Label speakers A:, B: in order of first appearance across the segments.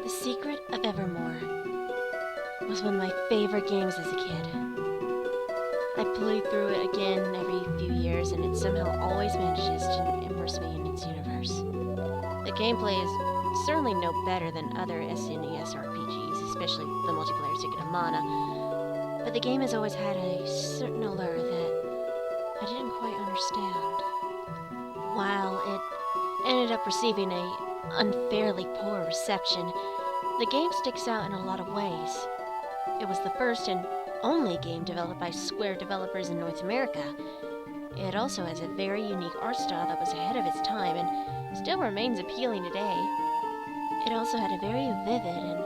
A: The Secret of Evermore was one of my favorite games as a kid. I played through it again every few years, and it somehow always manages to immerse me in its universe. The gameplay is certainly no better than other SNES RPGs, especially the multiplayer Secret of Mana, but the game has always had a certain allure that I didn't quite understand. While it ended up receiving a unfairly poor reception, the game sticks out in a lot of ways. It was the first and only game developed by Square developers in North America. It also has a very unique art style that was ahead of its time and still remains appealing today. It also had a very vivid and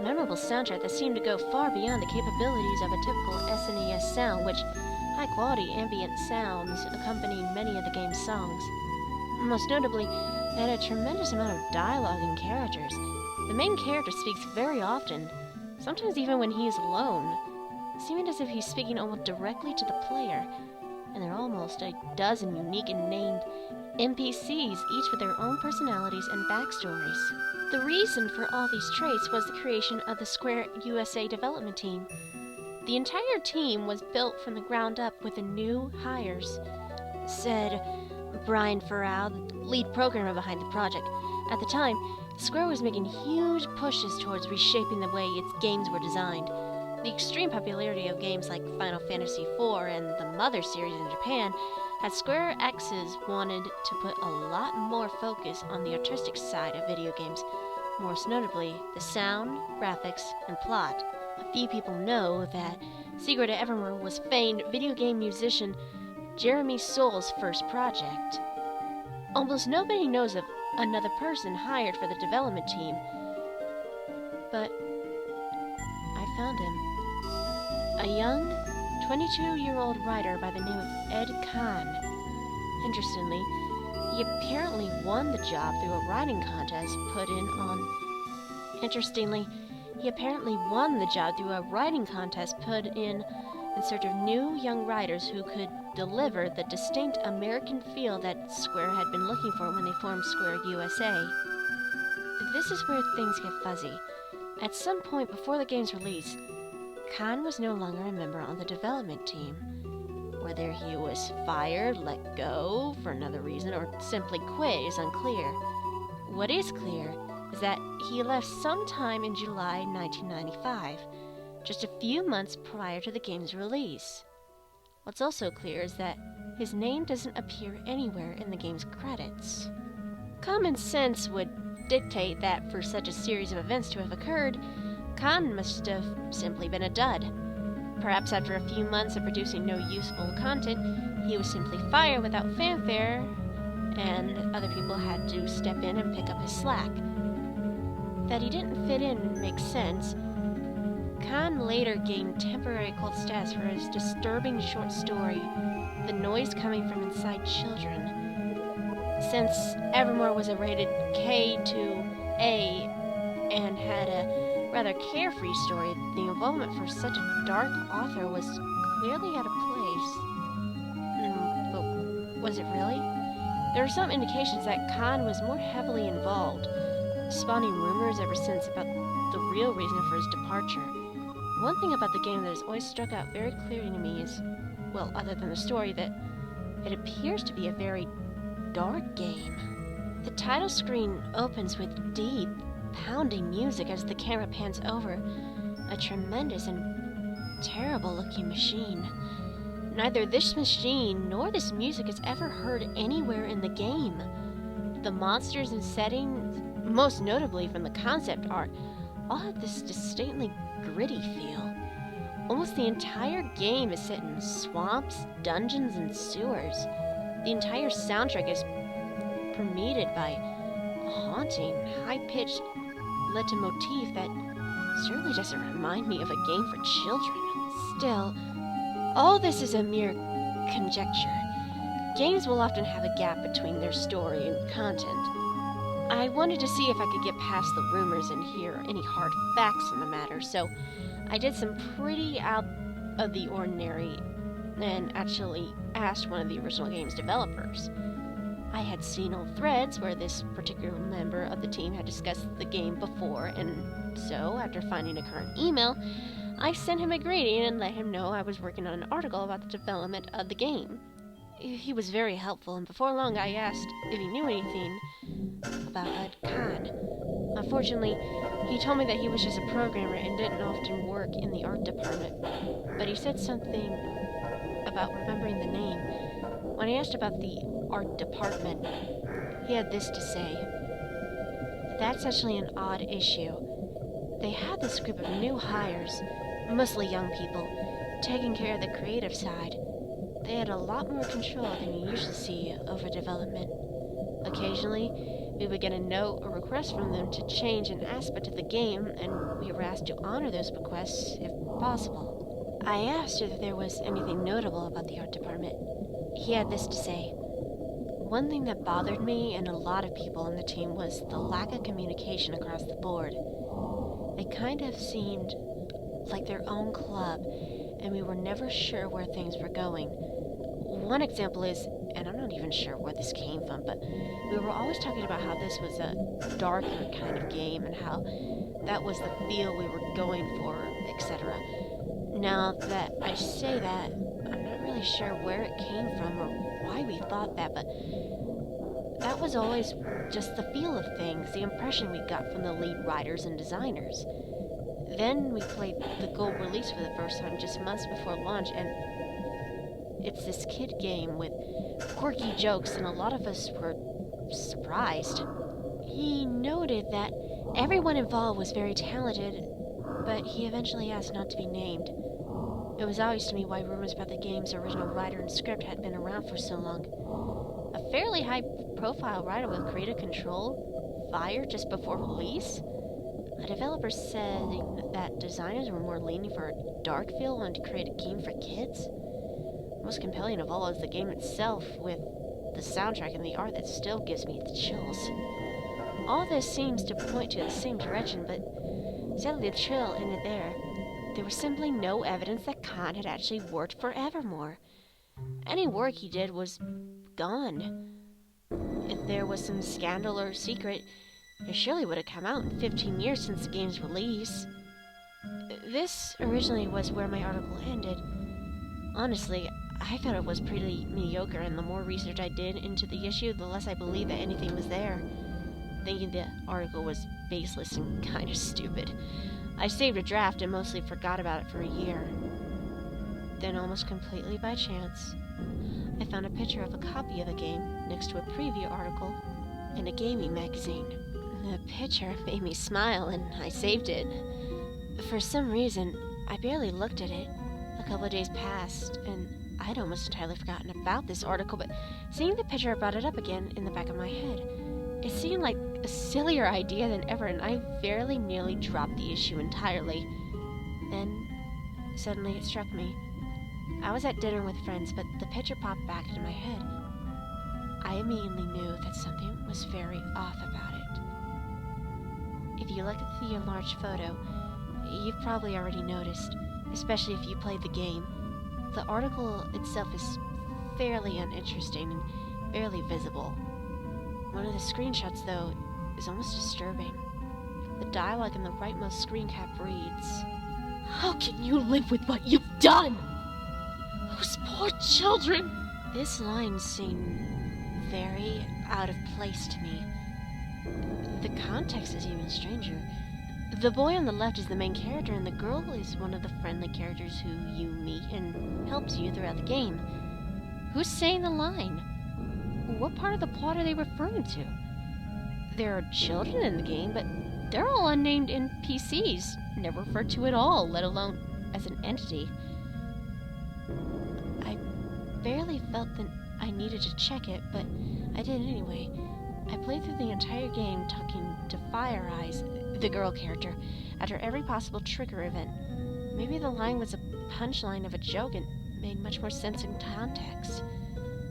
A: memorable soundtrack that seemed to go far beyond the capabilities of a typical SNES sound, which high-quality ambient sounds accompanied many of the game's songs. Most notably, it had a tremendous amount of dialogue and characters. The main character speaks very often, sometimes even when he is alone, seeming as if he's speaking almost directly to the player, and there are almost a dozen unique and named NPCs, each with their own personalities and backstories. The reason for all these traits was the creation of the Square USA development team. The entire team was built from the ground up with the new hires, said Brian Farrell, the lead programmer behind the project. At the time, Square was making huge pushes towards reshaping the way its games were designed. The extreme popularity of games like Final Fantasy IV and the Mother series in Japan had Square X's wanted to put a lot more focus on the artistic side of video games, most notably the sound, graphics, and plot. A few people know that Secret of Evermore was famed video game musician Jeremy Soul's first project. Almost nobody knows of another person hired for the development team, but I found him. A young, 22-year-old writer by the name of Ed Kahn. Interestingly, he apparently won the job through a writing contest put in search of new young writers who could deliver the distinct American feel that Square had been looking for when they formed Square USA. This is where things get fuzzy. At some point before the game's release, Khan was no longer a member on the development team. Whether he was fired, let go for another reason, or simply quit is unclear. What is clear is that he left sometime in July 1995, just a few months prior to the game's release. What's also clear is that his name doesn't appear anywhere in the game's credits. Common sense would dictate that for such a series of events to have occurred, Khan must have simply been a dud. Perhaps after a few months of producing no useful content, he was simply fired without fanfare, and other people had to step in and pick up his slack. That he didn't fit in makes sense. Khan later gained temporary cult status for his disturbing short story, The Noise Coming from Inside Children. Since Evermore was a rated K to A and had a rather carefree story, the involvement for such a dark author was clearly out of place. But was it really? There are some indications that Khan was more heavily involved, spawning rumors ever since about the real reason for his departure. One thing about the game that has always struck out very clearly to me is, well, other than the story, that it appears to be a very dark game. The title screen opens with deep, pounding music as the camera pans over a tremendous and terrible-looking machine. Neither this machine nor this music is ever heard anywhere in the game. The monsters and settings, most notably from the concept art, all have this distinctly gritty feel. Almost the entire game is set in swamps, dungeons, and sewers. The entire soundtrack is permeated by a haunting, high-pitched leitmotif that certainly doesn't remind me of a game for children. Still, all this is a mere conjecture. Games will often have a gap between their story and content. I wanted to see if I could get past the rumors and hear any hard facts on the matter, so I did some pretty out of the ordinary and actually asked one of the original game's developers. I had seen old threads where this particular member of the team had discussed the game before, and so, after finding a current email, I sent him a greeting and let him know I was working on an article about the development of the game. He was very helpful, and before long I asked if he knew anything about Khan. Unfortunately, he told me that he was just a programmer and didn't often work in the art department, but he said something about remembering the name. When I asked about the art department, he had this to say. That's actually an odd issue. They had this group of new hires, mostly young people, taking care of the creative side. They had a lot more control than you usually see over development. Occasionally, we would get a note or request from them to change an aspect of the game, and we were asked to honor those requests if possible. I asked if there was anything notable about the art department. He had this to say. One thing that bothered me and a lot of people on the team was the lack of communication across the board. They kind of seemed like their own club, and we were never sure where things were going. One example is, and I'm not even sure where this came from, but we were always talking about how this was a darker kind of game and how that was the feel we were going for, etc. Now that I say that, I'm not really sure where it came from or why we thought that, but that was always just the feel of things, the impression we got from the lead writers and designers. Then we played the gold release for the first time just months before launch, and it's this kid game with quirky jokes, and a lot of us were surprised. He noted that everyone involved was very talented, but he eventually asked not to be named. It was obvious to me why rumors about the game's original writer and script had been around for so long. A fairly high-profile writer with creative control fired just before release? A developer said that designers were more leaning for a dark feel and to create a game for kids? Most compelling of all is the game itself, with the soundtrack and the art that still gives me the chills. All this seems to point to the same direction, but sadly the chill ended there. There was simply no evidence that Khan had actually worked for Evermore. Any work he did was gone. If there was some scandal or secret, it surely would have come out in 15 years since the game's release. This originally was where my article ended. Honestly, I thought it was pretty mediocre, and the more research I did into the issue, the less I believed that anything was there. Thinking the article was baseless and kind of stupid. I saved a draft and mostly forgot about it for a year. Then, almost completely by chance, I found a picture of a copy of the game next to a preview article in a gaming magazine. The picture made me smile, and I saved it. For some reason, I barely looked at it. A couple of days passed, and I'd almost entirely forgotten about this article, but seeing the picture brought it up again in the back of my head. It seemed like a sillier idea than ever, and I very nearly dropped the issue entirely. Then, suddenly it struck me. I was at dinner with friends, but the picture popped back into my head. I immediately knew that something was very off about it. If you look at the enlarged photo, you've probably already noticed, especially if you played the game. The article itself is fairly uninteresting and barely visible. One of the screenshots, though, is almost disturbing. The dialogue in the rightmost screen cap reads, "How can you live with what you've done? Those poor children!" This line seemed very out of place to me. The context is even stranger. The boy on the left is the main character, and the girl is one of the friendly characters who you meet and helps you throughout the game. Who's saying the line? What part of the plot are they referring to? There are children in the game, but they're all unnamed NPCs, never referred to at all, let alone as an entity. I barely felt that I needed to check it, but I did anyway. I played through the entire game talking to Fire Eyes, the girl character, after every possible trigger event. Maybe the line was a punchline of a joke and made much more sense in context.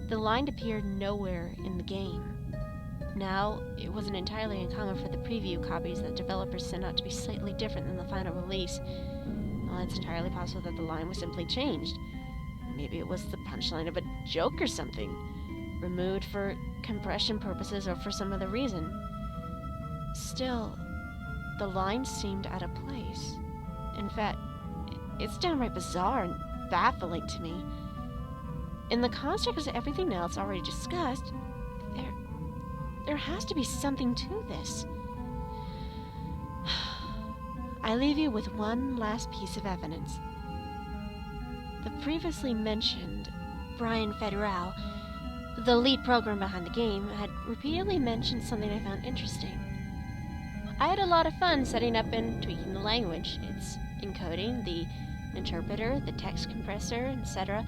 A: The line appeared nowhere in the game. Now, it wasn't entirely uncommon for the preview copies that developers sent out to be slightly different than the final release. Well, it's entirely possible that the line was simply changed. Maybe it was the punchline of a joke or something, removed for compression purposes or for some other reason. Still, the lines seemed out of place. In fact, it's downright bizarre and baffling to me. In the context of everything else already discussed, there has to be something to this. I leave you with one last piece of evidence. The previously mentioned Brian Federal, the lead programmer behind the game, had repeatedly mentioned something I found interesting. I had a lot of fun setting up and tweaking the language, its encoding, the interpreter, the text compressor, etc.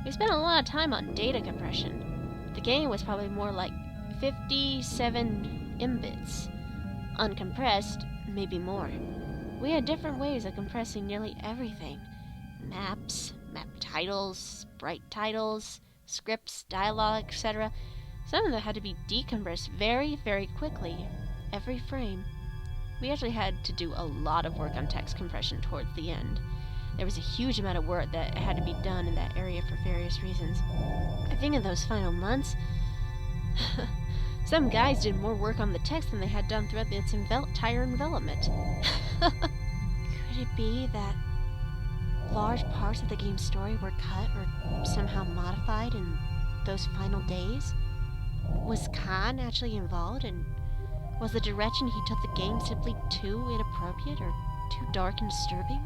A: We spent a lot of time on data compression. The game was probably more like 57 mbits. Uncompressed, maybe more. We had different ways of compressing nearly everything. Maps, map titles, sprite titles, scripts, dialogue, etc. Some of them had to be decompressed very, very quickly, every frame. We actually had to do a lot of work on text compression towards the end. There was a huge amount of work that had to be done in that area for various reasons. I think in those final months, some guys did more work on the text than they had done throughout its entire development. Could it be that large parts of the game's story were cut or somehow modified in those final days? Was Khan actually involved, and was the direction he took the game simply too inappropriate or too dark and disturbing?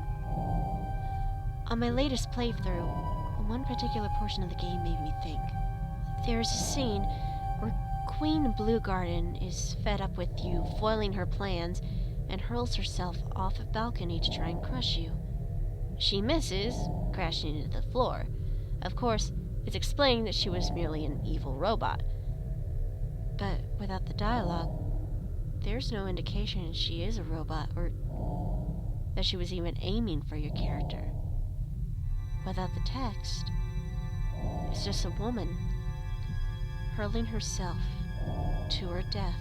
A: On my latest playthrough, one particular portion of the game made me think. There's a scene where Queen Bluegarden is fed up with you foiling her plans and hurls herself off a balcony to try and crush you. She misses, crashing into the floor. Of course, it's explained that she was merely an evil robot. But without the dialogue, there's no indication she is a robot or that she was even aiming for your character. Without the text, it's just a woman hurling herself to her death.